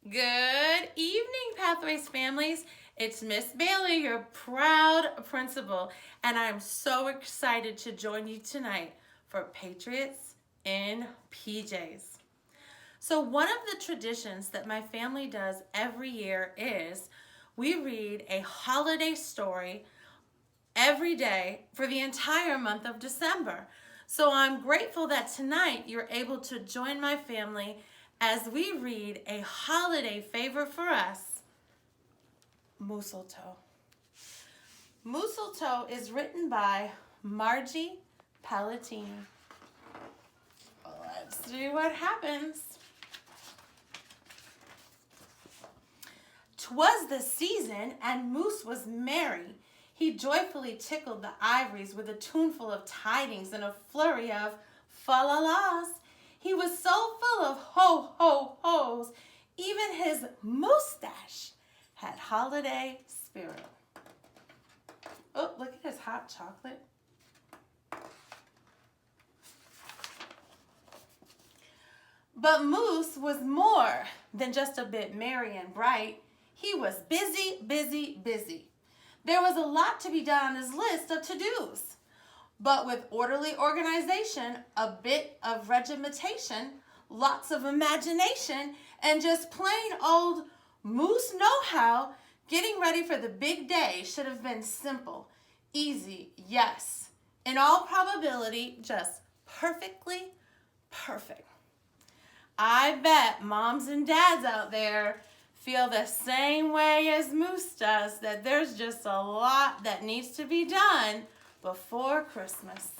Good evening, Pathways families. It's Miss Bailey, your proud principal, and I'm so excited to join you tonight for Patriots in PJs. So, one of the traditions that my family does every year is we read a holiday story every day for the entire month of December. So I'm grateful that tonight you're able to join my family as we read a holiday favorite for us, Mooseltoe. Mooseltoe is written by Margie Palatini. Let's see what happens. 'Twas the season, and Moose was merry. He joyfully tickled the ivories with a tuneful of tidings and a flurry of fa-la-las. He was so full of ho-ho-hos, even his mustache had holiday spirit. Oh, look at his hot chocolate. But Moose was more than just a bit merry and bright. He was busy, busy, busy. There was a lot to be done on his list of to-dos. But with orderly organization, a bit of regimentation, lots of imagination, and just plain old Moose know-how, getting ready for the big day should have been simple, easy, yes. In all probability, just perfectly perfect. I bet moms and dads out there feel the same way as Moose does, that there's just a lot that needs to be done before Christmas.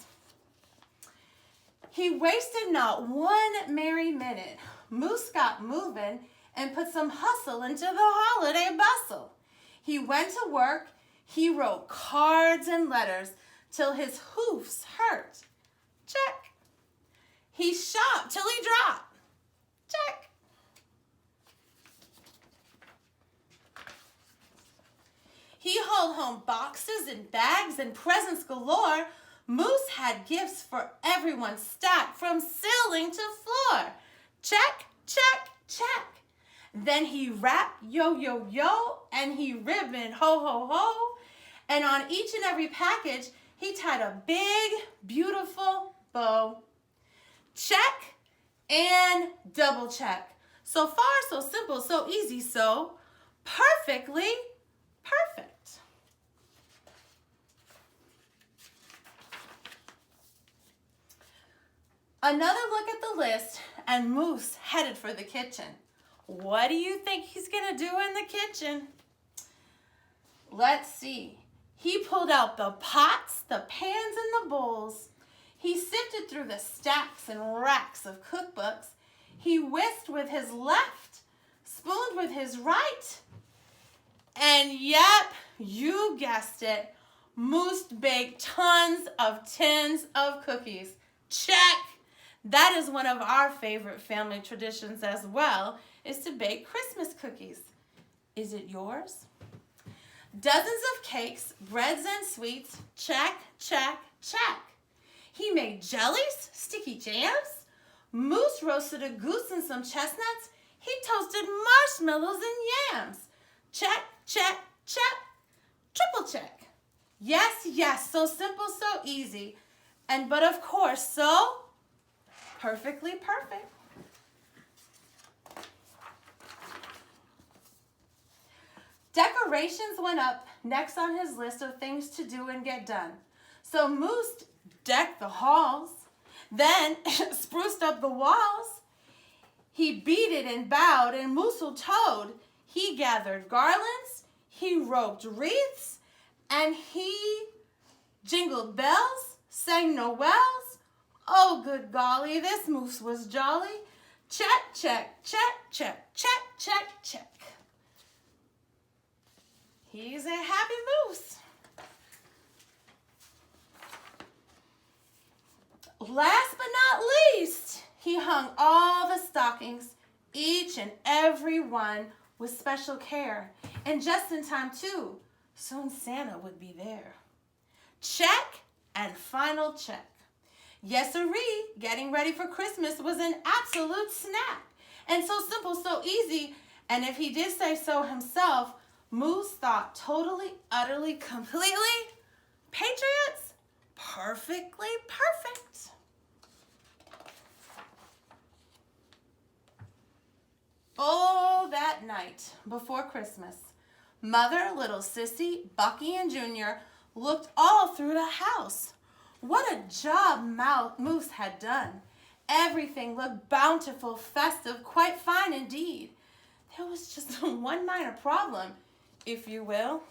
He wasted not one merry minute. Moose got moving and put some hustle into the holiday bustle. He went to work, he wrote cards and letters till his hoofs hurt. Check. He shopped till he dropped. Check. He hauled home boxes and bags and presents galore. Moose had gifts for everyone stacked from ceiling to floor. Check, check, check. Then he wrapped yo, yo, yo, and he ribboned ho, ho, ho. And on each and every package, he tied a big, beautiful bow. Check and double check. So far, so simple, so easy, so perfectly perfect. Another look at the list, and Moose headed for the kitchen. What do you think he's gonna do in the kitchen? Let's see. He pulled out the pots, the pans, and the bowls. He sifted through the stacks and racks of cookbooks. He whisked with his left, spooned with his right, and yep, you guessed it, Moose baked tons of tins of cookies. Check! That is one of our favorite family traditions as well, is to bake Christmas cookies. Is it yours? Dozens of cakes, breads, and sweets. Check, check, check. He made jellies, sticky jams. Moose roasted a goose and some chestnuts. He toasted marshmallows and yams. Check, check, check. Triple check. Yes, yes, so simple, so easy. But of course, so perfectly perfect. Decorations went up next on his list of things to do and get done. So Moose decked the halls, then spruced up the walls. He beaded and bowed and Mooseltoed. He gathered garlands, he roped wreaths, and he jingled bells, sang Noels. Oh, good golly, this Moose was jolly. Check, check, check, check, check, check, check. He's a happy Moose. Last but not least, he hung all the stockings, each and every one with special care. And just in time, too. Soon Santa would be there. Check and final check. Yes-sirree, getting ready for Christmas was an absolute snap. And so simple, so easy, And if he did say so himself, Moose thought totally, utterly, completely, Patriots, perfectly perfect. Oh, that night before Christmas, Mother, little Sissy, Bucky, and Junior looked all through the house. What a job Moose had done. Everything looked bountiful, festive, quite fine indeed. There was just one minor problem, if you will.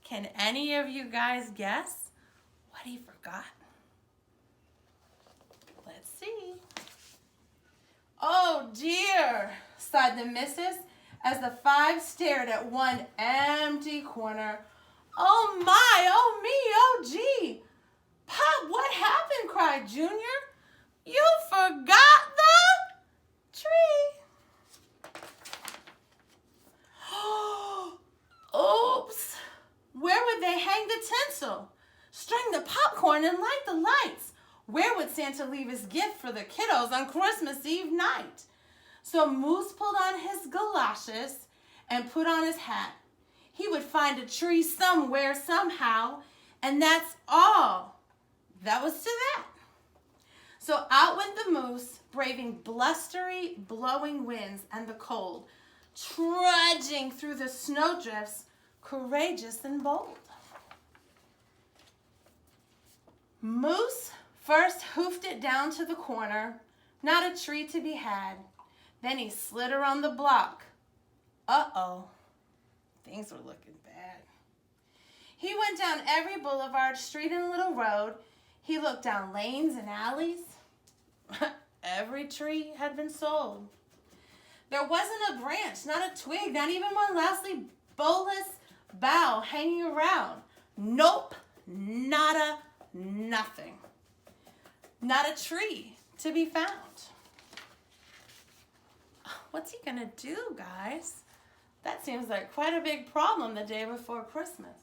Can any of you guys guess what he forgot? Let's see. Oh dear, sighed the missus as the five stared at one empty corner. Oh my, oh me, oh gee. Pop, what happened? Cried Junior. You forgot the tree. Oops. Where would they hang the tinsel? String the popcorn and light the lights? Where would Santa leave his gift for the kiddos on Christmas Eve night? So Moose pulled on his galoshes and put on his hat. He would find a tree somewhere, somehow, and that's all. That was to that. So out went the Moose, braving blustery, blowing winds and the cold, trudging through the snowdrifts, courageous and bold. Moose first hoofed it down to the corner, not a tree to be had. Then he slid around the block. Uh-oh, things were looking bad. He went down every boulevard, street, and little road. He looked down lanes and alleys. Every tree had been sold. There wasn't a branch, not a twig, not even one lousy bolus bough hanging around. Nope, nada, nothing. Not a tree to be found. What's he gonna do, guys? That seems like quite a big problem the day before Christmas.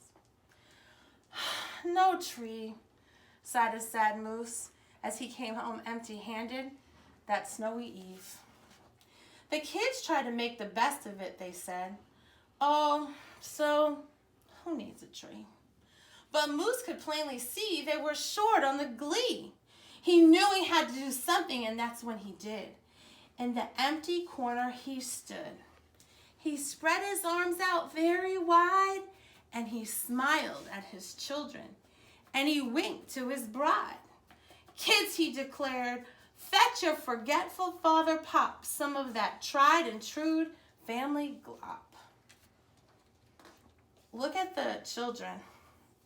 No tree, sighed a sad Moose as he came home empty-handed that snowy eve. The kids tried to make the best of it, they said. Oh, so who needs a tree? But Moose could plainly see they were short on the glee. He knew he had to do something, and that's when he did. In the empty corner he stood. He spread his arms out very wide, and he smiled at his children, and he winked to his bride. Kids, he declared, fetch your forgetful father Pop some of that tried and true family glop. Look at the children.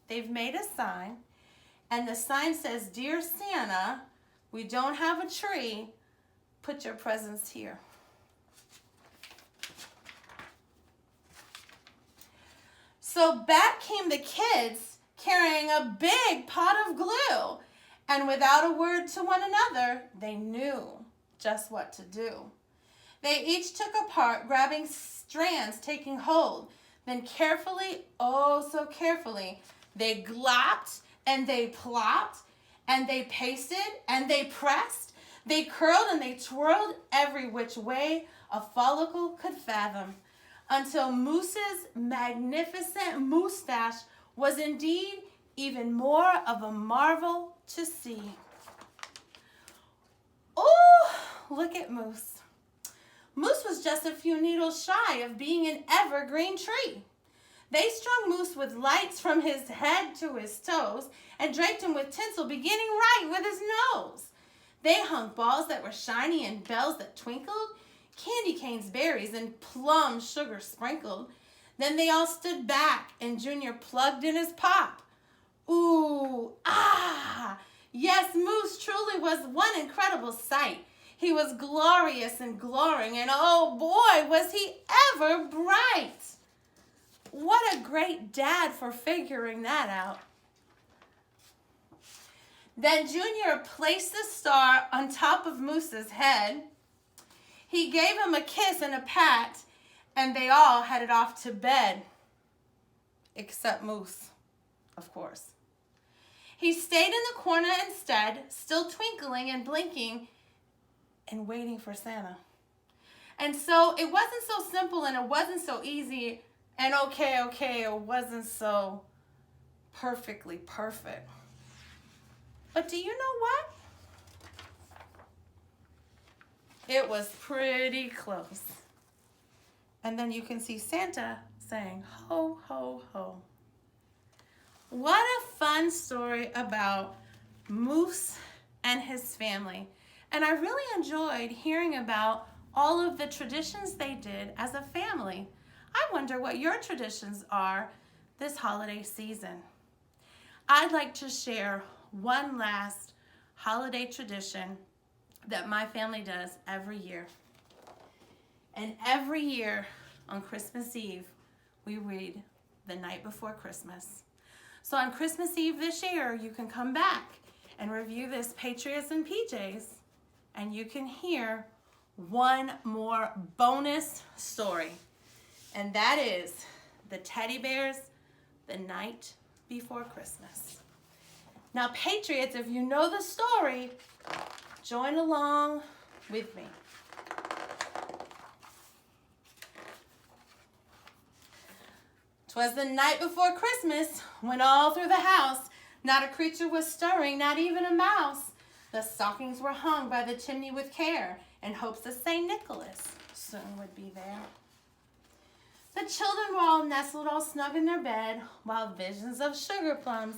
They've made a sign, and the sign says, Dear Santa, we don't have a tree. Put your presents here. So back came the kids carrying a big pot of glue, and without a word to one another, they knew just what to do. They each took a part, grabbing strands, taking hold. Then carefully, oh so carefully, they glopped and they plopped and they pasted and they pressed. They curled and they twirled every which way a follicle could fathom, until Moose's magnificent moustache was indeed even more of a marvel to see. Oh, look at Moose. Moose was just a few needles shy of being an evergreen tree. They strung Moose with lights from his head to his toes and draped him with tinsel beginning right with his nose. They hung balls that were shiny and bells that twinkled, candy canes, berries, and plum sugar sprinkled. Then they all stood back and Junior plugged in his pop. Ooh, ah! Yes, Moose truly was one incredible sight. He was glorious and glorying, and oh boy, was he ever bright. What a great dad for figuring that out. Then Junior placed the star on top of Moose's head. He gave him a kiss and a pat, and they all headed off to bed. Except Moose, of course. He stayed in the corner instead, still twinkling and blinking and waiting for Santa. And so it wasn't so simple and it wasn't so easy and okay, it wasn't so perfectly perfect. But do you know what? It was pretty close. And then you can see Santa saying, ho, ho, ho. What a fun story about Moose and his family. And I really enjoyed hearing about all of the traditions they did as a family. I wonder what your traditions are this holiday season. I'd like to share one last holiday tradition that my family does every year. And every year on Christmas Eve, we read The Night Before Christmas. So on Christmas Eve this year, you can come back and review this Patriots and PJs, and you can hear one more bonus story. And that is the teddy bears, The Night Before Christmas. Now, Patriots, if you know the story, join along with me. 'Twas the night before Christmas, when all through the house not a creature was stirring, not even a mouse. The stockings were hung by the chimney with care, in hopes that St. Nicholas soon would be there. The children were all nestled all snug in their bed, while visions of sugar plums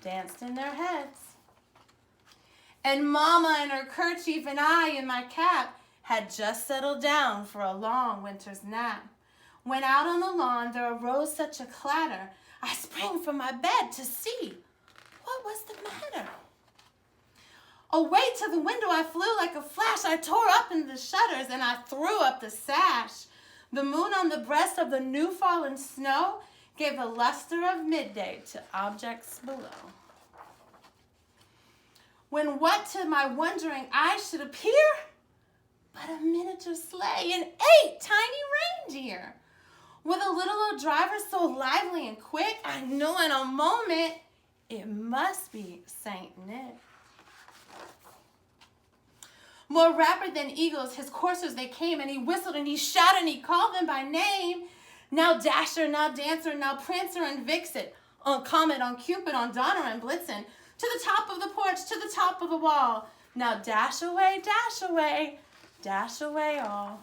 danced in their heads. And Mama in her kerchief and I in my cap had just settled down for a long winter's nap. When out on the lawn there arose such a clatter, I sprang from my bed to see what was the matter. Away to the window I flew like a flash. I tore up in the shutters and I threw up the sash. The moon on the breast of the new fallen snow gave the luster of midday to objects below. When what to my wondering eyes should appear but a miniature sleigh and 8 tiny reindeer. With a little old driver so lively and quick, I knew in a moment it must be Saint Nick. More rapid than eagles, his coursers they came, and he whistled and he shouted and he called them by name. Now Dasher, now Dancer, now Prancer and Vixen, on Comet, on Cupid, on Donner and Blitzen, to the top of the porch, to the top of the wall. Now dash away, dash away all.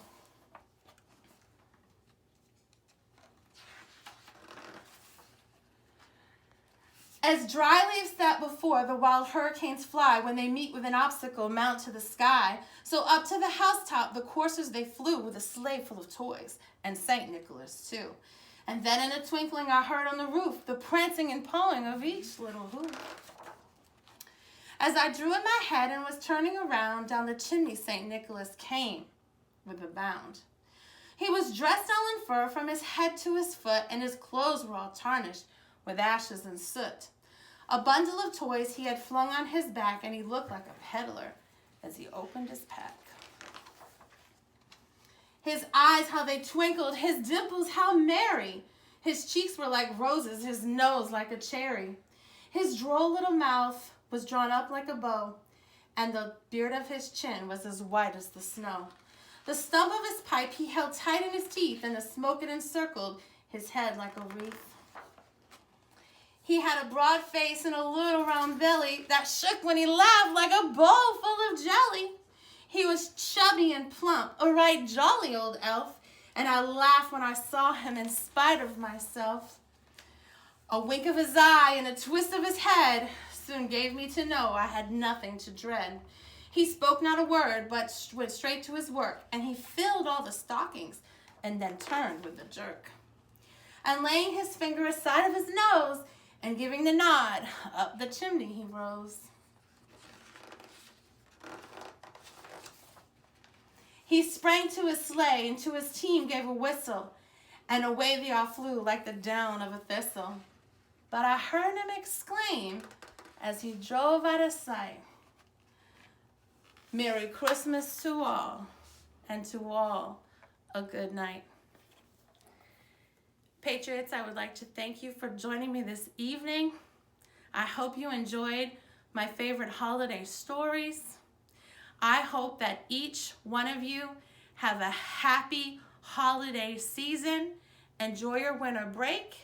As dry leaves that before the wild hurricanes fly when they meet with an obstacle mount to the sky, so up to the housetop the coursers they flew with a sleigh full of toys, and St. Nicholas too. And then in a twinkling I heard on the roof the prancing and pawing of each little hoof. As I drew in my head and was turning around, down the chimney St. Nicholas came with a bound. He was dressed all in fur from his head to his foot, and his clothes were all tarnished with ashes and soot. A bundle of toys he had flung on his back, and he looked like a peddler as he opened his pack. His eyes, how they twinkled, his dimples, how merry. His cheeks were like roses, his nose like a cherry. His droll little mouth was drawn up like a bow, and the beard of his chin was as white as the snow. The stump of his pipe he held tight in his teeth, and the smoke it encircled his head like a wreath. He had a broad face and a little round belly that shook when he laughed like a bowl full of jelly. He was chubby and plump, a right jolly old elf, and I laughed when I saw him in spite of myself. A wink of his eye and a twist of his head soon gave me to know I had nothing to dread. He spoke not a word, but went straight to his work, and he filled all the stockings and then turned with a jerk. And laying his finger aside of his nose, and giving the nod, up the chimney he rose. He sprang to his sleigh, and to his team gave a whistle, and away they all flew like the down of a thistle. But I heard him exclaim, as he drove out of sight, Merry Christmas to all, and to all a good night. Patriots, I would like to thank you for joining me this evening. I hope you enjoyed my favorite holiday stories. I hope that each one of you Have a happy holiday season. Enjoy your winter break.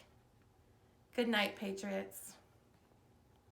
Good night, Patriots.